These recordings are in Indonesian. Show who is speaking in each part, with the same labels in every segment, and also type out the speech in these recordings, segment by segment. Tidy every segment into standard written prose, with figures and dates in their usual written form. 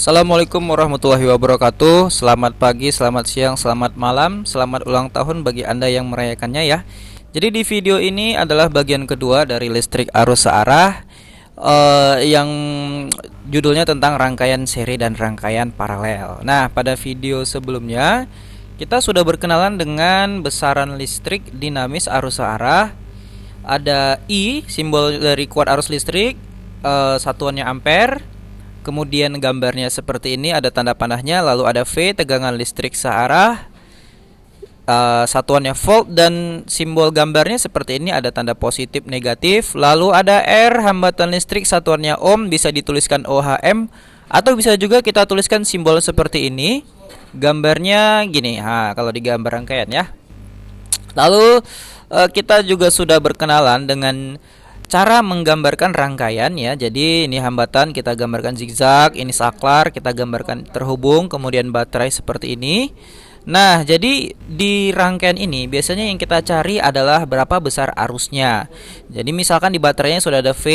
Speaker 1: Assalamualaikum warahmatullahi wabarakatuh. Selamat pagi, selamat siang, selamat malam, selamat ulang tahun bagi Anda yang merayakannya ya. Jadi di video ini adalah bagian kedua dari listrik arus searah yang judulnya tentang rangkaian seri dan rangkaian paralel. Nah, pada video sebelumnya kita sudah berkenalan dengan besaran listrik dinamis arus searah. Ada I, simbol dari kuat arus listrik, satuannya ampere. Kemudian gambarnya seperti ini, ada tanda panahnya. Lalu ada V, tegangan listrik searah, satuannya volt, dan simbol gambarnya seperti ini, ada tanda positif negatif. Lalu ada R, hambatan listrik, satuannya ohm, bisa dituliskan OHM, atau bisa juga kita tuliskan simbol seperti ini. Gambarnya gini, kalau di gambar rangkaian ya. Lalu kita juga sudah berkenalan dengan cara menggambarkan rangkaian ya. Jadi ini hambatan kita gambarkan zigzag, ini saklar kita gambarkan terhubung, kemudian baterai seperti ini. Nah, jadi di rangkaian ini biasanya yang kita cari adalah berapa besar arusnya. Jadi misalkan di baterainya sudah ada V,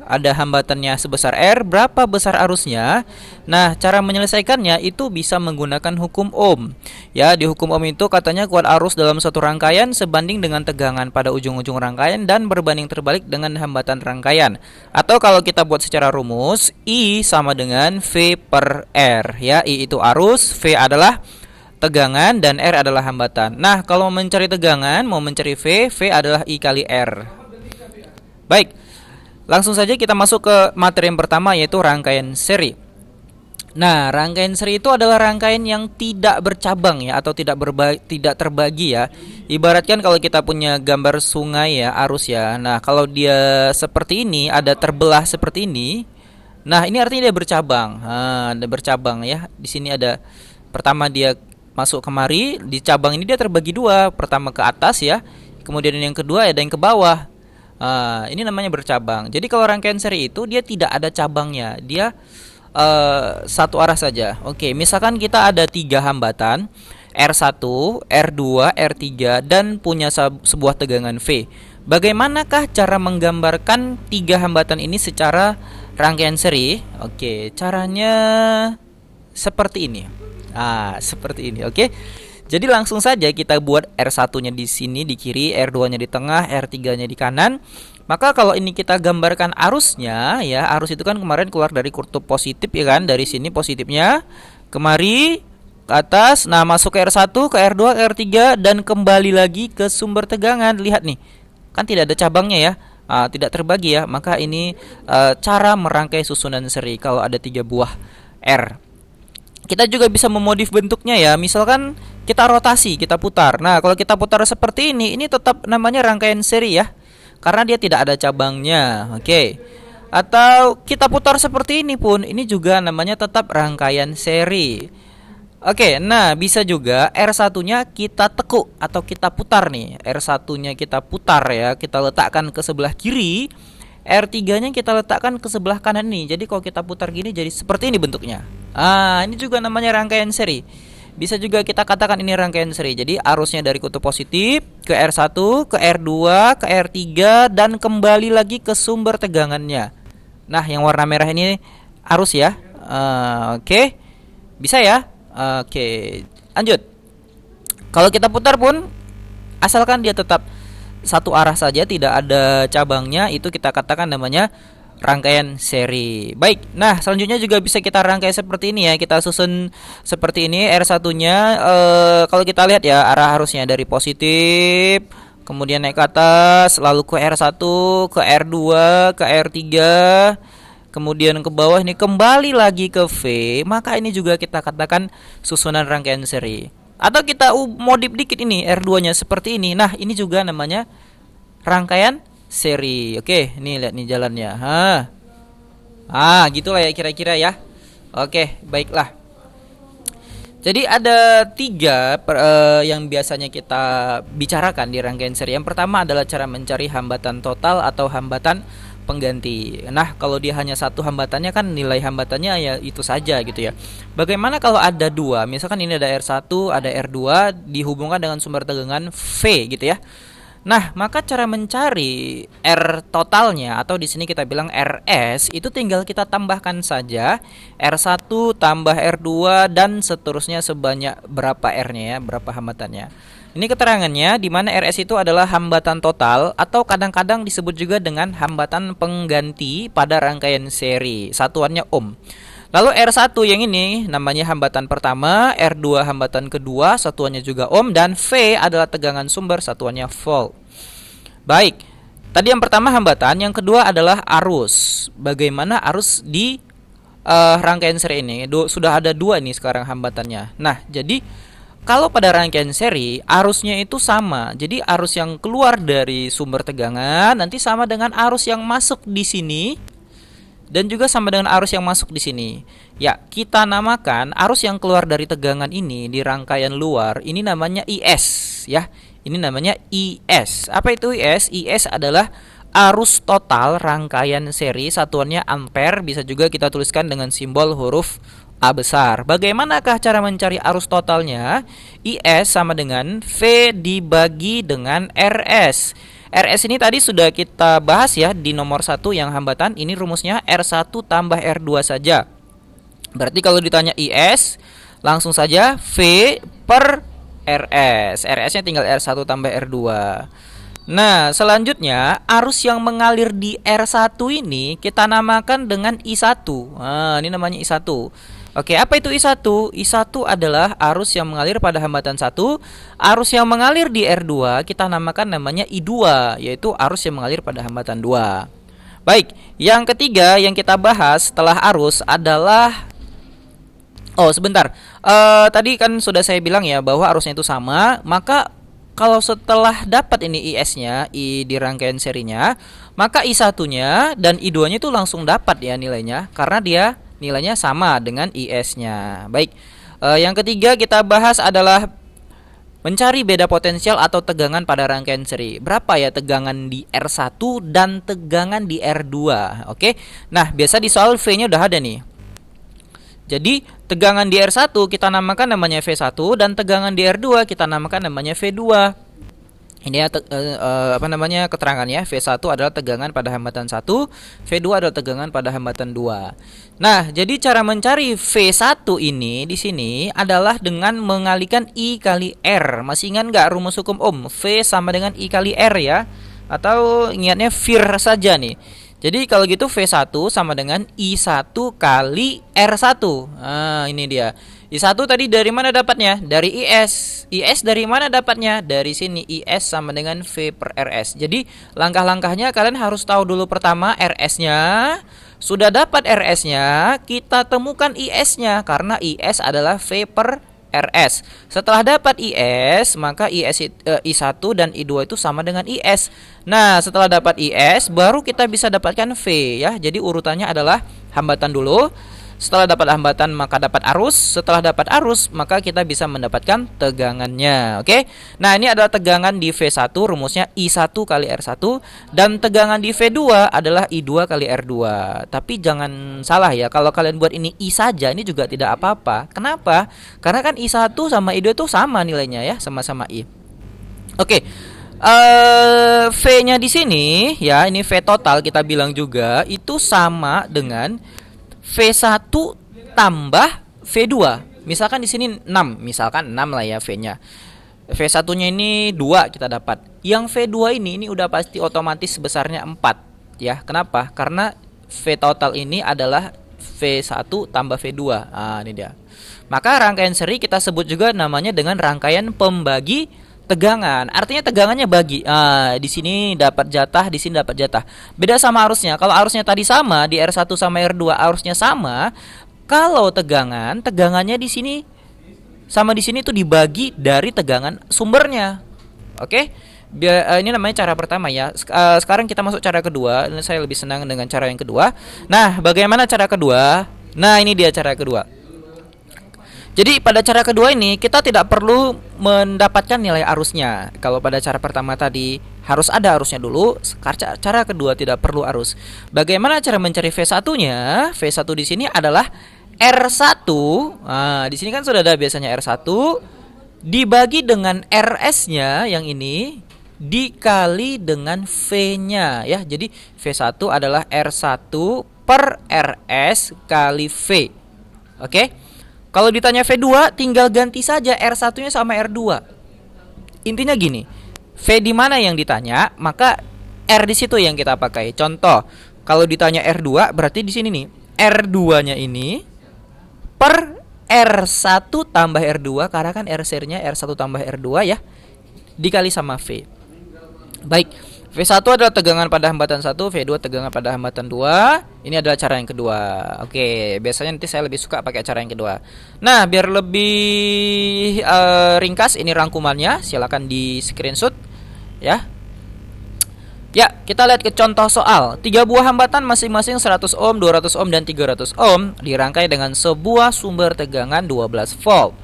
Speaker 1: ada hambatannya sebesar R, berapa besar arusnya. Nah, cara menyelesaikannya itu bisa menggunakan hukum Ohm. Ya, di hukum Ohm itu katanya kuat arus dalam suatu rangkaian sebanding dengan tegangan pada ujung-ujung rangkaian dan berbanding terbalik dengan hambatan rangkaian. Atau kalau kita buat secara rumus, I sama dengan V per R. Ya, I itu arus, V adalah tegangan, dan R adalah hambatan. Nah, kalau mencari tegangan, mau mencari V, V adalah I kali R. Baik, langsung saja kita masuk ke materi yang pertama, yaitu rangkaian seri. Nah, rangkaian seri itu adalah rangkaian yang tidak bercabang ya, atau tidak terbagi ya. Ibaratkan kalau kita punya gambar sungai ya, arus ya. Nah, kalau dia seperti ini, ada terbelah seperti ini. Nah, ini artinya dia bercabang. Ada bercabang ya. Di sini ada pertama dia masuk kemari, di cabang ini dia terbagi dua, pertama ke atas ya, kemudian yang kedua ada yang ke bawah. Ini namanya bercabang. Jadi kalau rangkaian seri itu dia tidak ada cabangnya, dia satu arah saja. Oke, misalkan kita ada 3 hambatan, R1, R2, R3, dan punya sebuah tegangan V. Bagaimanakah cara menggambarkan 3 hambatan ini secara rangkaian seri? Oke, caranya seperti ini. Seperti ini. Oke. Jadi langsung saja kita buat R1-nya di sini di kiri, R2-nya di tengah, R3-nya di kanan. Maka kalau ini kita gambarkan arusnya ya, arus itu kan kemarin keluar dari kutub positif ya kan, dari sini positifnya kemari ke atas, nah masuk ke R1, ke R2, ke R3, dan kembali lagi ke sumber tegangan. Lihat nih, kan tidak ada cabangnya ya, tidak terbagi ya. Maka ini cara merangkai susunan seri kalau ada 3 buah R. Kita juga bisa memodif bentuknya ya. Misalkan kita rotasi, kita putar. Nah, kalau kita putar seperti ini tetap namanya rangkaian seri ya, karena dia tidak ada cabangnya. Oke. Atau kita putar seperti ini pun, ini juga namanya tetap rangkaian seri. Oke, nah bisa juga R1-nya kita tekuk atau kita putar nih. R1-nya kita putar ya, kita letakkan ke sebelah kiri. R3-nya kita letakkan ke sebelah kanan nih. Jadi kalau kita putar gini jadi seperti ini bentuknya. Ini juga namanya rangkaian seri. Bisa juga kita katakan ini rangkaian seri. Jadi arusnya dari kutub positif ke R1, ke R2, ke R3, dan kembali lagi ke sumber tegangannya. Nah, yang warna merah ini arus ya. Oke. Bisa ya? Oke. Lanjut. Kalau kita putar pun, asalkan dia tetap satu arah saja, tidak ada cabangnya, itu kita katakan namanya rangkaian seri. Baik, nah selanjutnya juga bisa kita rangkai seperti ini ya. Kita susun seperti ini. R1-nya kalau kita lihat ya, arah arusnya dari positif, kemudian naik ke atas, lalu ke R1, ke R2, ke R3, kemudian ke bawah ini kembali lagi ke V. Maka ini juga kita katakan susunan rangkaian seri. Atau kita modif dikit ini, R2-nya seperti ini. Nah, ini juga namanya rangkaian seri. Oke, ini lihat nih jalannya. Gitulah ya kira-kira ya. Oke, baiklah. Jadi ada 3 yang biasanya kita bicarakan di rangkaian seri. Yang pertama adalah cara mencari hambatan total atau hambatan pengganti. Nah, kalau dia hanya satu hambatannya kan nilai hambatannya ya itu saja gitu ya. Bagaimana kalau ada 2? Misalkan ini ada R1, ada R2 dihubungkan dengan sumber tegangan V gitu ya. Nah, maka cara mencari R totalnya atau di sini kita bilang RS itu tinggal kita tambahkan saja R1 tambah R2 dan seterusnya sebanyak berapa R-nya ya, berapa hambatannya. Ini keterangannya di mana RS itu adalah hambatan total atau kadang-kadang disebut juga dengan hambatan pengganti pada rangkaian seri. Satuannya ohm. Lalu R1 yang ini namanya hambatan pertama, R2 hambatan kedua, satuannya juga ohm, dan V adalah tegangan sumber, satuannya volt. Baik, tadi yang pertama hambatan, yang kedua adalah arus. Bagaimana arus di rangkaian seri ini? Sudah ada dua nih sekarang hambatannya. Nah, jadi kalau pada rangkaian seri arusnya itu sama. Jadi arus yang keluar dari sumber tegangan nanti sama dengan arus yang masuk di sini. Dan juga sama dengan arus yang masuk di sini. Ya, kita namakan arus yang keluar dari tegangan ini di rangkaian luar ini namanya IS ya. Ini namanya IS. Apa itu IS? IS adalah arus total rangkaian seri, satuannya ampere, bisa juga kita tuliskan dengan simbol huruf A besar. Bagaimanakah cara mencari arus totalnya? IS sama dengan V dibagi dengan RS. RS ini tadi sudah kita bahas ya di nomor 1 yang hambatan. Ini rumusnya R1 tambah R2 saja. Berarti kalau ditanya IS, langsung saja V per RS. RS-nya tinggal R1 tambah R2. Nah, selanjutnya arus yang mengalir di R1 ini kita namakan dengan I1. Nah, ini namanya I1. Oke, apa itu I1? I1 adalah arus yang mengalir pada hambatan 1. Arus yang mengalir di R2 kita namakan namanya I2, yaitu arus yang mengalir pada hambatan 2. Baik, yang ketiga yang kita bahas setelah arus adalah sebentar. Tadi kan sudah saya bilang ya bahwa arusnya itu sama, maka kalau setelah dapat ini IS-nya, I di rangkaian serinya, maka I1-nya dan I2-nya itu langsung dapat ya nilainya karena dia nilainya sama dengan IS-nya. Baik, yang ketiga kita bahas adalah mencari beda potensial atau tegangan pada rangkaian seri. Berapa ya tegangan di R1 dan tegangan di R2? Oke, nah biasa di soal V-nya udah ada nih. Jadi tegangan di R1 kita namakan namanya V1 dan tegangan di R2 kita namakan namanya V2. Ini ya keterangannya. V1 adalah tegangan pada hambatan 1, V2 adalah tegangan pada hambatan 2. Nah, jadi cara mencari V1 ini di sini adalah dengan mengalikan I kali R. Masih ingat nggak rumus hukum Ohm? V sama dengan I kali R ya. Atau ingatnya VIR saja nih. Jadi kalau gitu V1 sama dengan I1 kali R1. Nah, ini dia. I1 tadi dari mana dapatnya? Dari IS. IS dari mana dapatnya? Dari sini. IS sama dengan V per RS. Jadi langkah-langkahnya kalian harus tahu dulu pertama RS-nya. Sudah dapat RS-nya, kita temukan IS-nya karena IS adalah V per RS. Setelah dapat IS, maka I1 dan I2 itu sama dengan IS. Nah, setelah dapat IS, baru kita bisa dapatkan V ya. Jadi urutannya adalah hambatan dulu. Setelah dapat hambatan maka dapat arus. Setelah dapat arus maka kita bisa mendapatkan tegangannya. Oke. Nah, ini adalah tegangan di V1, rumusnya I1 kali R1, dan tegangan di V2 adalah I2 kali R2. Tapi jangan salah ya, kalau kalian buat ini I saja ini juga tidak apa-apa. Kenapa? Karena kan I1 sama I2 itu sama nilainya ya, sama-sama I. Oke. V-nya di sini ya, ini V total kita bilang juga itu sama dengan V1 tambah V2. Misalkan di sini 6, misalkan 6 lah ya V-nya. V1-nya ini 2 kita dapat. Yang V2 ini udah pasti otomatis sebesarnya 4 ya. Kenapa? Karena V total ini adalah V1 tambah V2. Nah, ini dia. Maka rangkaian seri kita sebut juga namanya dengan rangkaian pembagi tegangan. Artinya tegangannya bagi. Di sini dapat jatah, di sini dapat jatah. Beda sama arusnya. Kalau arusnya tadi sama di R1 sama R2 arusnya sama, kalau tegangannya di sini sama di sini itu dibagi dari tegangan sumbernya. Oke? Ini namanya cara pertama ya. Sekarang kita masuk cara kedua. Saya lebih senang dengan cara yang kedua. Nah, bagaimana cara kedua? Nah, ini dia cara kedua. Jadi pada cara kedua ini kita tidak perlu mendapatkan nilai arusnya. Kalau pada cara pertama tadi harus ada arusnya dulu, cara kedua tidak perlu arus. Bagaimana cara mencari V1-nya? V1 di sini adalah R1. Nah, di sini kan sudah ada biasanya R1 dibagi dengan RS-nya yang ini dikali dengan V-nya ya. Jadi V1 adalah R1 per RS kali V. Oke. Kalau ditanya V2 tinggal ganti saja R1-nya sama R2. Intinya gini, V di mana yang ditanya, maka R di situ yang kita pakai. Contoh, kalau ditanya R2 berarti di sini nih, R2-nya ini per R1 tambah R2 karena kan R series-nya R1 tambah R2 ya, dikali sama V. Baik, V1 adalah tegangan pada hambatan 1, V2 tegangan pada hambatan 2. Ini adalah cara yang kedua. Oke, biasanya nanti saya lebih suka pakai cara yang kedua. Nah, biar lebih ringkas ini rangkumannya, silakan di screenshot ya. Ya, kita lihat ke contoh soal. 3 buah hambatan masing-masing 100 ohm, 200 ohm, dan 300 ohm dirangkai dengan sebuah sumber tegangan 12 volt.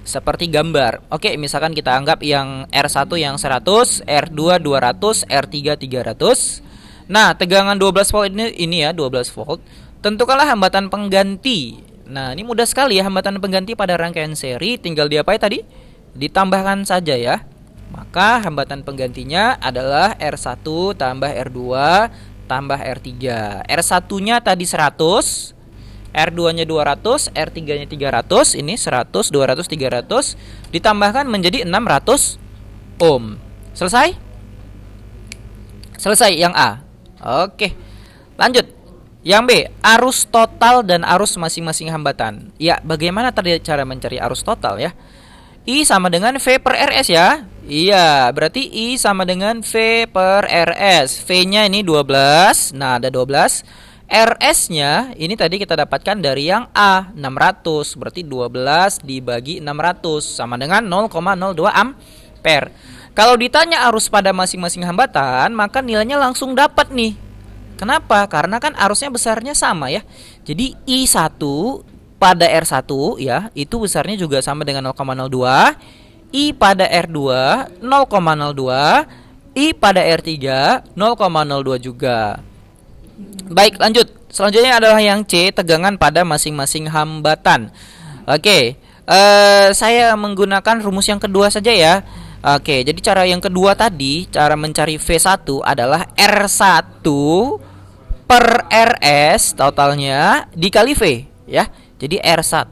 Speaker 1: Seperti gambar. Oke, misalkan kita anggap yang R1 yang 100, R2 200, R3 300. Nah, tegangan 12 volt ini ya, 12 volt. Tentukanlah hambatan pengganti. Nah, ini mudah sekali ya, hambatan pengganti pada rangkaian seri tinggal diapain tadi? Ditambahkan saja ya. Maka hambatan penggantinya adalah R1 tambah R2 tambah R3. R1-nya tadi 100, R2-nya 200, R3-nya 300. Ini 100, 200, 300 ditambahkan menjadi 600 ohm. Selesai? Selesai yang A. Oke. Lanjut. Yang B, arus total dan arus masing-masing hambatan. Ya, bagaimana tadi cara mencari arus total ya? I sama dengan V per RS ya. Iya, berarti I sama dengan V per RS. V-nya ini 12. Nah, ada 12. RS-nya ini tadi kita dapatkan dari yang A, 600. Berarti 12 dibagi 600 sama dengan 0,02 ampere. Kalau ditanya arus pada masing-masing hambatan, maka nilainya langsung dapat nih. Kenapa? Karena kan arusnya besarnya sama ya. Jadi I1 pada R1 ya, itu besarnya juga sama dengan 0,02. I pada R2 0,02. I pada R3 0,02 juga. Baik, lanjut. Selanjutnya adalah yang C, tegangan pada masing-masing hambatan. Oke, saya menggunakan rumus yang kedua saja ya. Oke, jadi cara yang kedua tadi, cara mencari V1 adalah R1 per RS totalnya dikali V ya. Jadi R1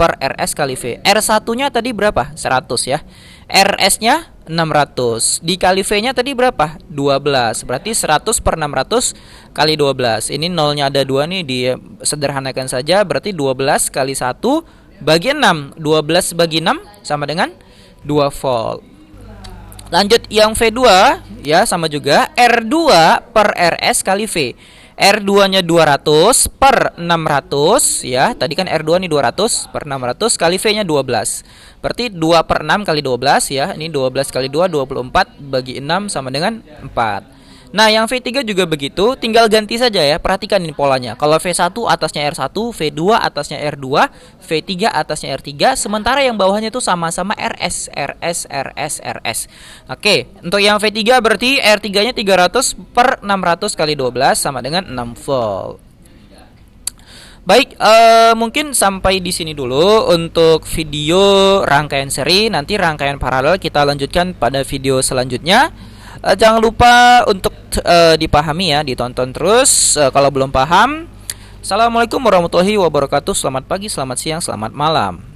Speaker 1: per RS kali V. R1-nya tadi berapa? 100 ya. RS-nya 600. Dikali V-nya tadi berapa? 12. Berarti 100 per 600 kali 12. Ini nolnya ada 2 nih, disederhanakan saja. Berarti 12 kali 1 bagi 6. 12 bagi 6 sama dengan 2 volt. Lanjut yang V2 ya, sama juga R2 per RS kali V. R2-nya 200 per 600 ya. Tadi kan R2 nih 200 per 600 kali V-nya 12. Berarti 2 per 6 kali 12 ya. Ini 12 kali 2 24 bagi 6 sama dengan 4. Nah, yang V3 juga begitu, tinggal ganti saja ya. Perhatikan ini polanya. Kalau V1 atasnya R1, V2 atasnya R2, V3 atasnya R3, sementara yang bawahnya itu sama-sama RS, RS, RS, RS. Oke, untuk yang V3 berarti R3-nya 300 per 600 kali 12 sama dengan 6 volt. Baik, mungkin sampai di sini dulu untuk video rangkaian seri. Nanti rangkaian paralel kita lanjutkan pada video selanjutnya. Jangan lupa untuk dipahami ya, ditonton terus kalau belum paham. Assalamualaikum warahmatullahi wabarakatuh. Selamat pagi, selamat siang, selamat malam.